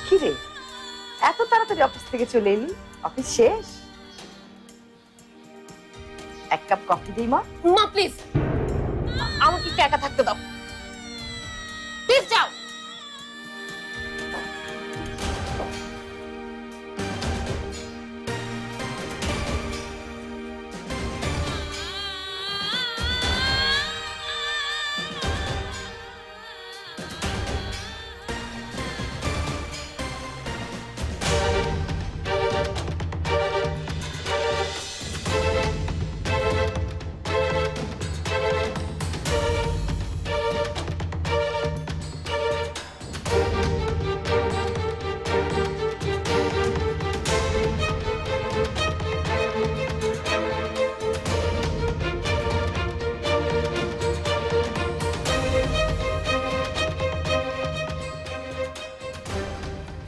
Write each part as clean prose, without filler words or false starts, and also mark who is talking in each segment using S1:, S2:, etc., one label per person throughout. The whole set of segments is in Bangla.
S1: কি রে, এত তাড়াতাড়ি অফিস থেকে চলে এলি? অফিস শেষ? এক কাপ কফি দিই মা।
S2: মা প্লিজ, আমাকে একটু একা থাকতে দাও, প্লিজ যাও।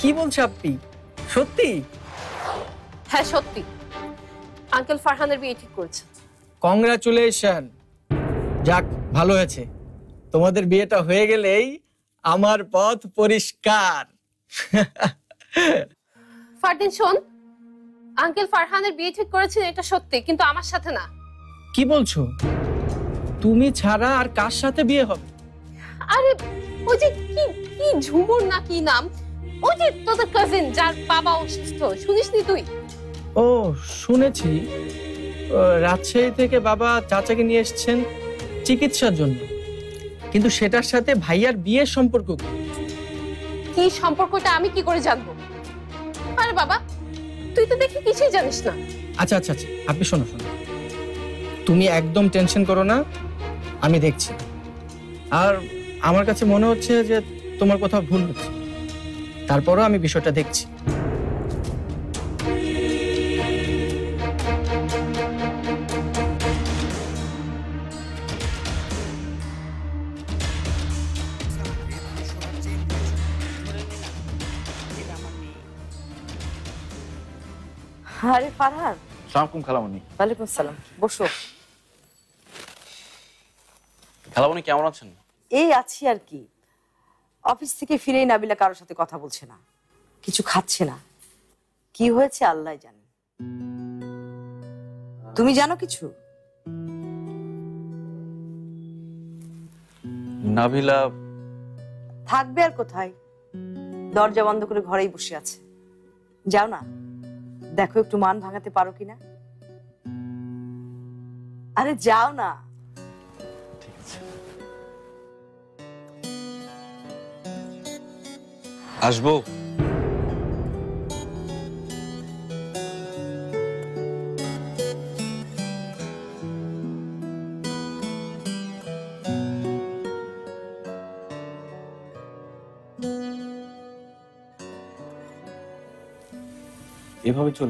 S3: কি বলছো আপনি? সত্যি?
S2: হ্যাঁ সত্যি, আঙ্কেল ফারহানের বিয়ে ঠিক করেছে।
S3: কংগ্রাচুলেশন। যাক, ভালো হয়েছে। তোমাদের বিয়েটা হয়ে গেলেই আমার পথ পরিষ্কার।
S2: ফারদিন শোন, আঙ্কেল ফারহানের বিয়ে ঠিক করেছেন এটা সত্যি, কিন্তু আমার সাথে না।
S3: কি বলছো? তুমি ছাড়া আর কার সাথে বিয়ে হবে?
S2: আরে ওই যে কি কি ঝুমুর না কি নাম, ওই যে তোদের কাজিন যার বাবা অসুস্থ, শুনিসনি তুই?
S3: ও শুনেছি, রাজশাহী থেকে বাবা চাচাকে নিয়ে এসেছেন চিকিৎসার জন্য, কিন্তু সেটার সাথে ভাইয়ার বিয়ের সম্পর্ক কি?
S2: কি সম্পর্কটা আমি কি করে জানবো? আরে বাবা, তুই তো দেখি কিছুই জানিস না।
S3: আচ্ছা আচ্ছা আচ্ছা, আপনি শোনো শোনো, তুমি একদম টেনশন করো না, আমি দেখছি। আর আমার কাছে মনে হচ্ছে যে তোমার কোথাও ভুল হচ্ছে, তারপরও আমি বিষয়টা দেখছি।
S1: আরে ফারহান।
S4: সালামালাইকুম খালামণি।
S1: ওয়ালাইকুম আসসালাম, বসো।
S4: খালামণি কেমন আছেন?
S1: এই আছি আর কি। অফিস থেকে ফিরেই নাবিলা কারোর সাথে কথা বলছে না, কিছু খাচ্ছে না। কি হয়েছে আল্লাহ জানে। তুমি জানো কিছু?
S4: নাবিলা
S1: থাকবে আর কোথায়, দরজা বন্ধ করে ঘরেই বসে আছে। যাও না, দেখো একটু মান ভাঙাতে পারো কিনা। আরে যাও না।
S4: ঠিক আছে, আসবো। এভাবে চলে